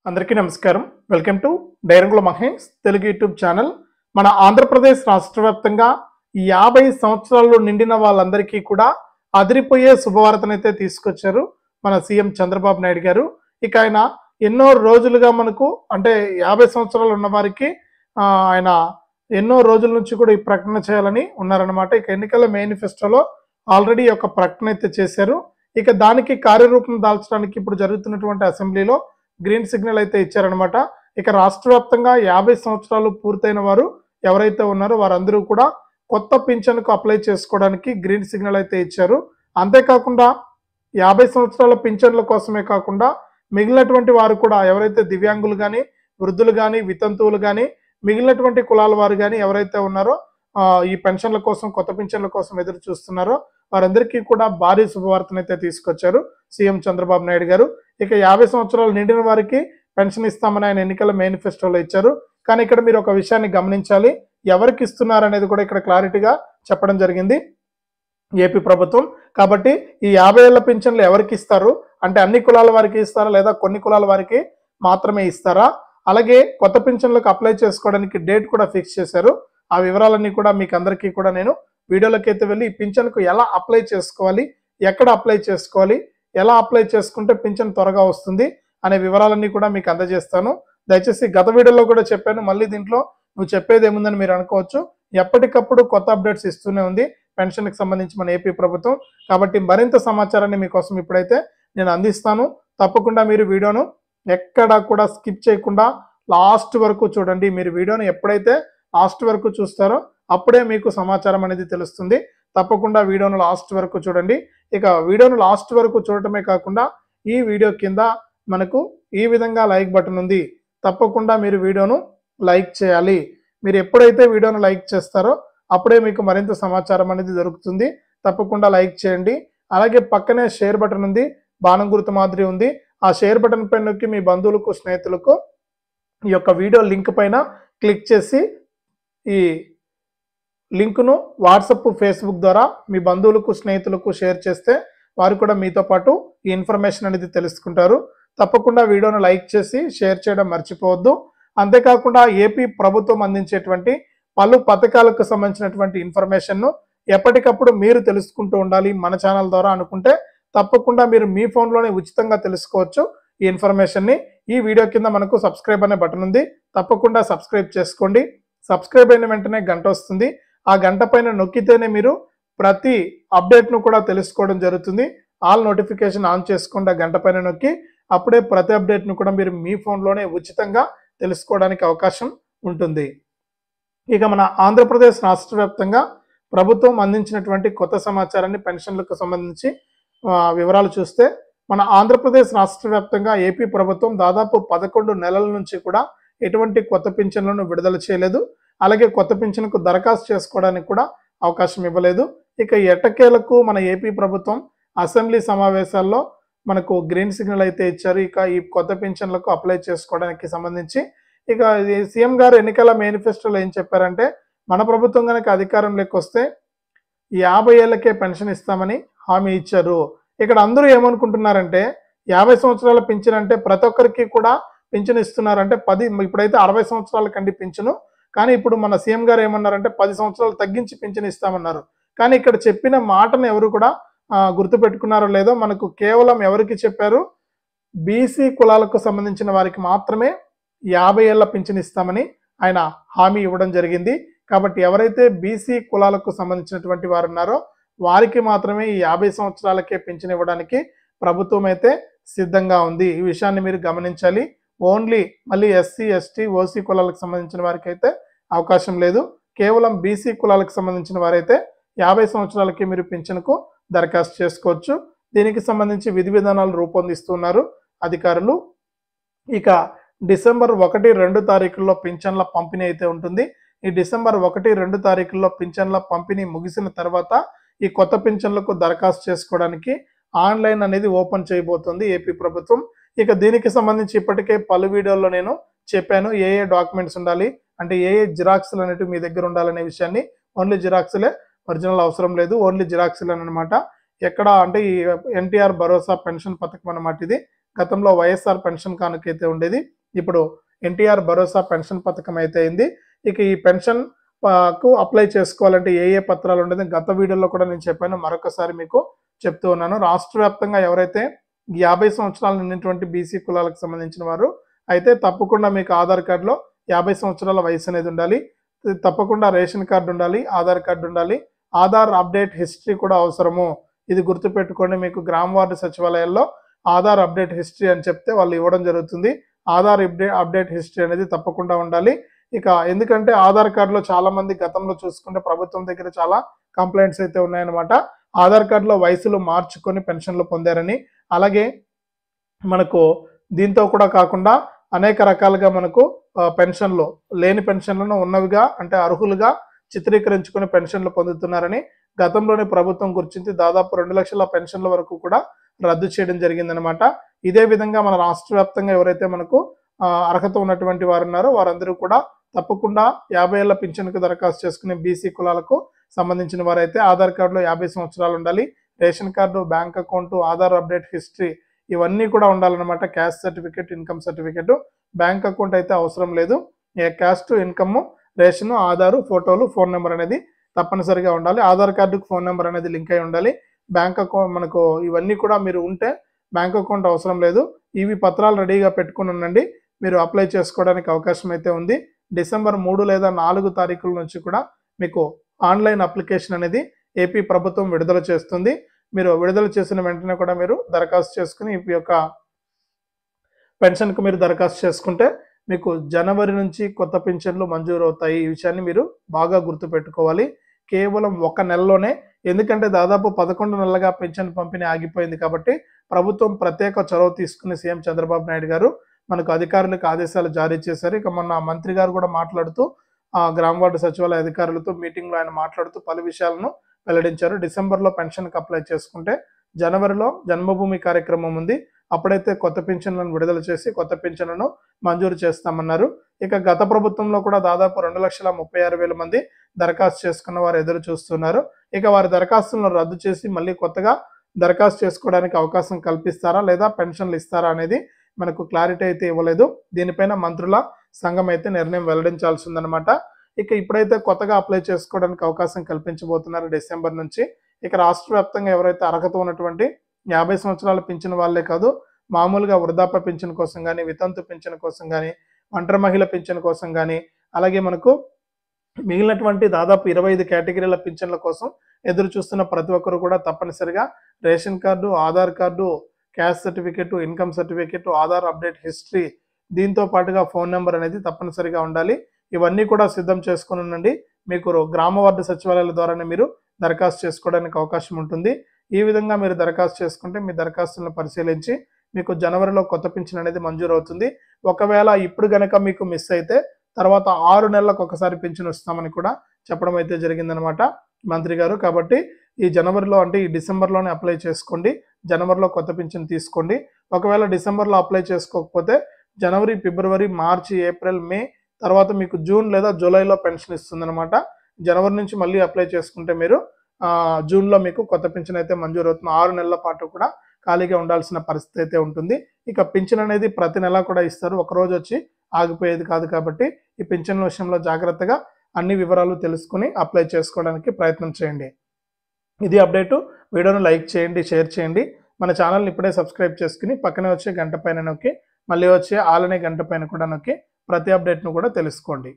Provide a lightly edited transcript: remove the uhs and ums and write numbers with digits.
అందరికీ నమస్కారం. Welcome to డైరంగుల మహేష్ తెలుగు యూట్యూబ్ ఛానల్. మన ఆంధ్రప్రదేశ్ రాష్ట్ర వ్యాప్తంగా 50 సంవత్సరాలు నిండిన వాళ్ళందరికీ కూడా అదిరిపోయే శుభవార్తనైతే తీసుకొచ్చారు మన సీఎం చంద్రబాబు నాయుడు గారు. ఇక ఆయన ఎన్నో రోజులుగా మనకు అంటే 50 సంవత్సరాలు ఉన్న వారికి ఆయన ఎన్నో రోజుల నుంచి కూడా ఈ ప్రకటన చేయాలని ఉన్నారన్నమాట. ఇక ఎన్నికల మేనిఫెస్టోలో ఆల్రెడీ ఒక ప్రకటన అయితే చేశారు. ఇక దానికి కార్యరూపం దాల్చడానికి ఇప్పుడు జరుగుతున్నటువంటి అసెంబ్లీలో గ్రీన్ సిగ్నల్ అయితే ఇచ్చారనమాట. ఇక రాష్ట్ర వ్యాప్తంగా 50 సంవత్సరాలు పూర్తయిన వారు ఎవరైతే ఉన్నారో వారందరూ కూడా కొత్త పింఛన్కు అప్లై చేసుకోవడానికి గ్రీన్ సిగ్నల్ అయితే ఇచ్చారు. అంతేకాకుండా 50 సంవత్సరాల పింఛన్ల కోసమే కాకుండా మిగిలినటువంటి వారు కూడా ఎవరైతే దివ్యాంగులు కానీ, వృద్ధులు కానీ, వితంతువులు కానీ, మిగిలినటువంటి కులాల వారు కానీ ఎవరైతే ఉన్నారో ఈ పెన్షన్ల కోసం, కొత్త పింఛన్ల కోసం ఎదురు చూస్తున్నారో వారందరికీ కూడా భారీ శుభవార్తనైతే తీసుకొచ్చారు సీఎం చంద్రబాబు నాయుడు గారు. ఇక 50 సంవత్సరాలు నిండిన వారికి పెన్షన్ ఇస్తామని ఆయన ఎన్నికల మేనిఫెస్టోలో ఇచ్చారు. కానీ ఇక్కడ మీరు ఒక విషయాన్ని గమనించాలి, ఎవరికి ఇస్తున్నారు అనేది కూడా ఇక్కడ క్లారిటీగా చెప్పడం జరిగింది ఏపీ ప్రభుత్వం. కాబట్టి ఈ 50 ఏళ్ల పింఛన్లు ఎవరికి ఇస్తారు అంటే అన్ని కులాల వారికి ఇస్తారా లేదా కొన్ని కులాల వారికి మాత్రమే ఇస్తారా? అలాగే కొత్త పింఛన్లకు అప్లై చేసుకోవడానికి డేట్ కూడా ఫిక్స్ చేశారు. ఆ వివరాలన్నీ కూడా మీకు అందరికీ కూడా నేను వీడియోలోకి అయితే వెళ్ళి ఈ పింఛన్కు ఎలా అప్లై చేసుకోవాలి, ఎక్కడ అప్లై చేసుకోవాలి, ఎలా అప్లై చేసుకుంటే పింఛన్ త్వరగా వస్తుంది అనే వివరాలన్నీ కూడా మీకు అందజేస్తాను. దయచేసి గత వీడియోలో కూడా చెప్పాను, మళ్ళీ దీంట్లో నువ్వు చెప్పేది ఏముందని మీరు అనుకోవచ్చు. ఎప్పటికప్పుడు కొత్త అప్డేట్స్ ఇస్తూనే ఉంది పెన్షన్కి సంబంధించి మన ఏపీ ప్రభుత్వం. కాబట్టి మరింత సమాచారాన్ని మీకోసం ఇప్పుడైతే నేను అందిస్తాను. తప్పకుండా మీరు వీడియోను ఎక్కడా కూడా స్కిప్ చేయకుండా లాస్ట్ వరకు చూడండి. మీరు వీడియోను ఎప్పుడైతే లాస్ట్ వరకు చూస్తారో అప్పుడే మీకు సమాచారం అనేది తెలుస్తుంది. తప్పకుండా వీడియోను లాస్ట్ వరకు చూడండి. ఇక వీడియోను లాస్ట్ వరకు చూడటమే కాకుండా ఈ వీడియో కింద మనకు ఈ విధంగా లైక్ బటన్ ఉంది. తప్పకుండా మీరు వీడియోను లైక్ చేయాలి. మీరు ఎప్పుడైతే వీడియోను లైక్ చేస్తారో అప్పుడే మీకు మరింత సమాచారం అనేది దొరుకుతుంది. తప్పకుండా లైక్ చేయండి. అలాగే పక్కనే షేర్ బటన్ ఉంది, బాణం గుర్తు మాదిరి ఉంది. ఆ షేర్ బటన్ పైన నొక్కి మీ బంధువులకు, స్నేహితులకు ఈ యొక్క వీడియో లింక్ పైన క్లిక్ చేసి ఈ లింకును వాట్సాప్, ఫేస్బుక్ ద్వారా మీ బంధువులకు, స్నేహితులకు షేర్ చేస్తే వారు కూడా మీతో పాటు ఈ ఇన్ఫర్మేషన్ అనేది తెలుసుకుంటారు. తప్పకుండా వీడియోను లైక్ చేసి షేర్ చేయడం మర్చిపోవద్దు. అంతేకాకుండా ఏపీ ప్రభుత్వం అందించేటువంటి పలు పథకాలకు సంబంధించినటువంటి ఇన్ఫర్మేషన్ను ఎప్పటికప్పుడు మీరు తెలుసుకుంటూ ఉండాలి మన ఛానల్ ద్వారా అనుకుంటే తప్పకుండా మీరు మీ ఫోన్లోనే ఉచితంగా తెలుసుకోవచ్చు ఈ ఇన్ఫర్మేషన్ని. ఈ వీడియో కింద మనకు సబ్స్క్రైబ్ అనే బటన్ ఉంది, తప్పకుండా సబ్స్క్రైబ్ చేసుకోండి. సబ్స్క్రైబ్ అయిన వెంటనే గంట వస్తుంది. ఆ గంట పైన నొక్కితేనే మీరు ప్రతి అప్డేట్ను కూడా తెలుసుకోవడం జరుగుతుంది. ఆల్ నోటిఫికేషన్ ఆన్ చేసుకోండి, గంట పైన నొక్కి అప్పుడే ప్రతి అప్డేట్ను కూడా మీరు మీ ఫోన్లోనే ఉచితంగా తెలుసుకోవడానికి అవకాశం ఉంటుంది. ఇక మన ఆంధ్రప్రదేశ్ రాష్ట్ర వ్యాప్తంగా ప్రభుత్వం అందించినటువంటి కొత్త సమాచారాన్ని పెన్షన్లకు సంబంధించి వివరాలు చూస్తే మన ఆంధ్రప్రదేశ్ రాష్ట్ర వ్యాప్తంగా ఏపీ ప్రభుత్వం దాదాపు 11 నెలల నుంచి కూడా ఎటువంటి కొత్త పింఛన్లను విడుదల చేయలేదు. అలాగే కొత్త పింఛన్కు దరఖాస్తు చేసుకోవడానికి కూడా అవకాశం ఇవ్వలేదు. ఇక ఎట్టకేలకు మన ఏపీ ప్రభుత్వం అసెంబ్లీ సమావేశాల్లో మనకు గ్రీన్ సిగ్నల్ అయితే ఇచ్చారు. ఇక ఈ కొత్త పింఛన్లకు అప్లై చేసుకోవడానికి సంబంధించి ఇక సీఎం గారు ఎన్నికల మేనిఫెస్టోలో ఏం చెప్పారంటే మన ప్రభుత్వం కనుక అధికారంలోకి వస్తే 50 ఏళ్లకే పెన్షన్ ఇస్తామని హామీ ఇచ్చారు. ఇక్కడ అందరూ ఏమనుకుంటున్నారంటే 50 సంవత్సరాల పింఛన్ అంటే ప్రతి ఒక్కరికి కూడా పింఛన్ ఇస్తున్నారంటే ఇప్పుడైతే 60 సంవత్సరాల కండి పింఛను, కానీ ఇప్పుడు మన సీఎం గారు ఏమన్నారంటే 10 సంవత్సరాలు తగ్గించి పింఛన్ ఇస్తామన్నారు. కానీ ఇక్కడ చెప్పిన మాటను ఎవరు కూడా గుర్తుపెట్టుకున్నారో లేదో మనకు కేవలం ఎవరికి చెప్పారు, బీసీ కులాలకు సంబంధించిన వారికి మాత్రమే 50 ఏళ్ల పింఛన్ ఇస్తామని ఆయన హామీ ఇవ్వడం జరిగింది. కాబట్టి ఎవరైతే బీసీ కులాలకు సంబంధించినటువంటి వారు ఉన్నారో వారికి మాత్రమే ఈ 50 సంవత్సరాలకే పింఛన్ ఇవ్వడానికి ప్రభుత్వం అయితే సిద్ధంగా ఉంది. ఈ విషయాన్ని మీరు గమనించాలి. ఓన్లీ మళ్ళీ ఎస్సీ, ఎస్టీ, ఓసీ కులాలకు సంబంధించిన వారికి అయితే అవకాశం లేదు. కేవలం బీసీ కులాలకు సంబంధించిన వారైతే 50 సంవత్సరాలకి మీరు పింఛన్కు దరఖాస్తు చేసుకోవచ్చు. దీనికి సంబంధించి విధి విధానాలు రూపొందిస్తున్నారు అధికారులు. ఇక డిసెంబర్ 1, 2 తారీఖుల్లో పింఛన్ల పంపిణీ అయితే ఉంటుంది. ఈ డిసెంబర్ 1, 2 తారీఖుల్లో పింఛన్ల పంపిణీ ముగిసిన తర్వాత ఈ కొత్త పింఛన్లకు దరఖాస్తు చేసుకోవడానికి ఆన్లైన్ అనేది ఓపెన్ చేయబోతుంది ఏపీ ప్రభుత్వం. ఇక దీనికి సంబంధించి ఇప్పటికే పలు వీడియోల్లో నేను చెప్పాను ఏ డాక్యుమెంట్స్ ఉండాలి అంటే ఏ జిరాక్స్లు అనేవి మీ దగ్గర ఉండాలనే విషయాన్ని. ఓన్లీ జిరాక్స్లే, ఒరిజినల్ అవసరం లేదు, ఓన్లీ జిరాక్స్లు అనమాట. ఎక్కడ అంటే ఈ ఎన్టీఆర్ భరోసా పెన్షన్ పథకం అన్నమాట ఇది. గతంలో వైఎస్ఆర్ పెన్షన్ కానుక అయితే ఉండేది, ఇప్పుడు ఎన్టీఆర్ భరోసా పెన్షన్ పథకం అయితే అయింది. ఇక ఈ పెన్షన్ కు అప్లై చేసుకోవాలంటే ఏ ఏ పత్రాలు ఉండేది గత వీడియోలో కూడా నేను చెప్పాను, మరొకసారి మీకు చెప్తూ ఉన్నాను. రాష్ట్ర వ్యాప్తంగా ఎవరైతే 50 సంవత్సరాలు నిండినటువంటి బీసీ కులాలకు సంబంధించిన వారు అయితే తప్పకుండా మీకు ఆధార్ కార్డులో 50 సంవత్సరాల వయసు అనేది ఉండాలి, తప్పకుండా రేషన్ కార్డు ఉండాలి, ఆధార్ కార్డు ఉండాలి, ఆధార్ అప్డేట్ హిస్టరీ కూడా అవసరము. ఇది గుర్తుపెట్టుకోండి, మీకు గ్రామ వార్డు సచివాలయాల్లో ఆధార్ అప్డేట్ హిస్టరీ అని చెప్తే వాళ్ళు ఇవ్వడం జరుగుతుంది. ఆధార్ అప్డేట్ హిస్టరీ అనేది తప్పకుండా ఉండాలి. ఇక ఎందుకంటే ఆధార్ కార్డులో చాలా మంది గతంలో చూసుకుంటే ప్రభుత్వం దగ్గర చాలా కంప్లైంట్స్ అయితే ఉన్నాయన్నమాట. ఆధార్ కార్డులో వయసులు మార్చుకొని పెన్షన్లు పొందారని, అలాగే మనకు దీంతో కూడా కాకుండా అనేక రకాలుగా మనకు పెన్షన్లు లేని పెన్షన్లను ఉన్నవిగా అంటే అర్హులుగా చిత్రీకరించుకుని పెన్షన్లు పొందుతున్నారని గతంలోనే ప్రభుత్వం గుర్తించి దాదాపు 2 లక్షల పెన్షన్ల వరకు కూడా రద్దు చేయడం జరిగిందనమాట. ఇదే విధంగా మన రాష్ట్ర వ్యాప్తంగా ఎవరైతే మనకు అర్హత ఉన్నటువంటి వారు ఉన్నారో వారందరూ కూడా తప్పకుండా 50 ఏళ్ల పింఛన్కు దరఖాస్తు చేసుకునే బీసీ కులాలకు సంబంధించిన వారైతే ఆధార్ కార్డులో 50 సంవత్సరాలు ఉండాలి, ration card, bank account, Aadhaar update history ఇవన్నీ కూడా ఉండాలన్నమాట. Caste certificate, income certificate, bank account అయితే అవసరం లేదు. క్యాస్ట్, ఇన్కమ్, రేషన్, ఆధారు, ఫోటోలు, ఫోన్ నెంబర్ అనేది తప్పనిసరిగా ఉండాలి. ఆధార్ కార్డుకు ఫోన్ నెంబర్ అనేది లింక్ అయి ఉండాలి. బ్యాంక్ అకౌంట్ మనకు ఇవన్నీ కూడా మీరు ఉంటే బ్యాంక్ అకౌంట్ అవసరం లేదు. ఇవి పత్రాలు రెడీగా పెట్టుకుని ఉండండి, మీరు అప్లై చేసుకోవడానికి అవకాశం అయితే ఉంది. డిసెంబర్ 3 లేదా 4 తారీఖుల నుంచి కూడా మీకు ఆన్లైన్ అప్లికేషన్ అనేది ఏపీ ప్రభుత్వం విడుదల చేస్తుంది. మీరు విడుదల చేసిన వెంటనే కూడా మీరు దరఖాస్తు చేసుకుని ఈ యొక్క పెన్షన్కు మీరు దరఖాస్తు చేసుకుంటే మీకు జనవరి నుంచి కొత్త పెన్షన్లు మంజూరు అవుతాయి. ఈ విషయాన్ని మీరు బాగా గుర్తుపెట్టుకోవాలి. కేవలం 1 నెలలోనే, ఎందుకంటే దాదాపు 11 నెలలుగా పెన్షన్ పంపిణీ ఆగిపోయింది కాబట్టి ప్రభుత్వం ప్రత్యేక చొరవ తీసుకుని సీఎం చంద్రబాబు నాయుడు గారు మనకు అధికారులకు ఆదేశాలు జారీ చేశారు. ఇక మొన్న మంత్రి గారు కూడా మాట్లాడుతూ గ్రామ వార్డు సచివాలయ అధికారులతో మీటింగ్లో ఆయన మాట్లాడుతూ పలు విషయాలను వెల్లడించారు. డిసెంబర్లో పెన్షన్కి అప్లై చేసుకుంటే జనవరిలో జన్మభూమి కార్యక్రమం ఉంది, అప్పుడైతే కొత్త పెన్షన్లను విడుదల చేసి కొత్త పెన్షన్లను మంజూరు చేస్తామన్నారు. ఇక గత ప్రభుత్వంలో కూడా దాదాపు 2,36,000 మంది దరఖాస్తు చేసుకున్న వారు ఎదురు చూస్తున్నారు. ఇక వారి దరఖాస్తులను రద్దు చేసి మళ్ళీ కొత్తగా దరఖాస్తు చేసుకోవడానికి అవకాశం కల్పిస్తారా లేదా పెన్షన్లు ఇస్తారా అనేది మనకు క్లారిటీ అయితే ఇవ్వలేదు. దీనిపైన మంత్రుల సంఘం అయితే నిర్ణయం వెల్లడించాల్సి ఉందన్నమాట. ఇక ఇప్పుడైతే కొత్తగా అప్లై చేసుకోవడానికి అవకాశం కల్పించబోతున్నారు డిసెంబర్ నుంచి. ఇక రాష్ట్ర వ్యాప్తంగా ఎవరైతే అర్హత ఉన్నటువంటి 50 సంవత్సరాలు పింఛన్ వాళ్ళే కాదు, మామూలుగా వృద్ధాప్య పింఛన్ కోసం కానీ, వితంతు పింఛన్ కోసం కానీ, ఒంటరి మహిళ పింఛన్ కోసం కానీ, అలాగే మనకు మిగిలినటువంటి దాదాపు 25 కేటగిరీల పింఛన్ల కోసం ఎదురు చూస్తున్న ప్రతి ఒక్కరు కూడా తప్పనిసరిగా ration card, Aadhaar card, caste certificate, income certificate, Aadhaar update history, దీంతో పాటుగా ఫోన్ నెంబర్ అనేది తప్పనిసరిగా ఉండాలి. ఇవన్నీ కూడా సిద్ధం చేసుకుని ఉండండి. మీకు గ్రామ వార్డు సచివాలయాల ద్వారానే మీరు దరఖాస్తు చేసుకోవడానికి అవకాశం ఉంటుంది. ఈ విధంగా మీరు దరఖాస్తు చేసుకుంటే మీ దరఖాస్తులను పరిశీలించి మీకు జనవరిలో కొత్త పింఛన్ అనేది మంజూరు అవుతుంది. ఒకవేళ ఇప్పుడు గనక మీకు మిస్ అయితే తర్వాత 6 నెలలకు ఒకసారి పింఛన్ ఇస్తామని కూడా చెప్పడం అయితే జరిగిందనమాట మంత్రి గారు. కాబట్టి ఈ జనవరిలో అంటే ఈ డిసెంబర్లోనే అప్లై చేసుకోండి, జనవరిలో కొత్త పింఛన్ తీసుకోండి. ఒకవేళ డిసెంబర్లో అప్లై చేసుకోకపోతే జనవరి, ఫిబ్రవరి, మార్చి, ఏప్రిల్, మే తర్వాత మీకు జూన్ లేదా జూలైలో పెన్షన్ ఇస్తుందన్నమాట. జనవరి నుంచి మళ్ళీ అప్లై చేసుకుంటే మీరు జూన్లో మీకు కొత్త పింఛన్ అయితే మంజూరు అవుతుంది. 6 నెలల పాటు కూడా ఖాళీగా ఉండాల్సిన పరిస్థితి అయితే ఉంటుంది. ఇక పింఛన్ అనేది ప్రతి నెల కూడా ఇస్తారు, ఒకరోజు వచ్చి ఆగిపోయేది కాదు. కాబట్టి ఈ పింఛన్ల విషయంలో జాగ్రత్తగా అన్ని వివరాలు తెలుసుకుని అప్లై చేసుకోవడానికి ప్రయత్నం చేయండి. ఇది అప్డేటు. వీడియోను లైక్ చేయండి, షేర్ చేయండి. మన ఛానల్ని ఇప్పుడే సబ్స్క్రైబ్ చేసుకుని పక్కనే వచ్చే గంట పైన నొక్కి మళ్ళీ వచ్చే ఆల్ అనే గంట పైన కూడా నొక్కి ప్రతి అప్డేట్ను కూడా తెలుసుకోండి.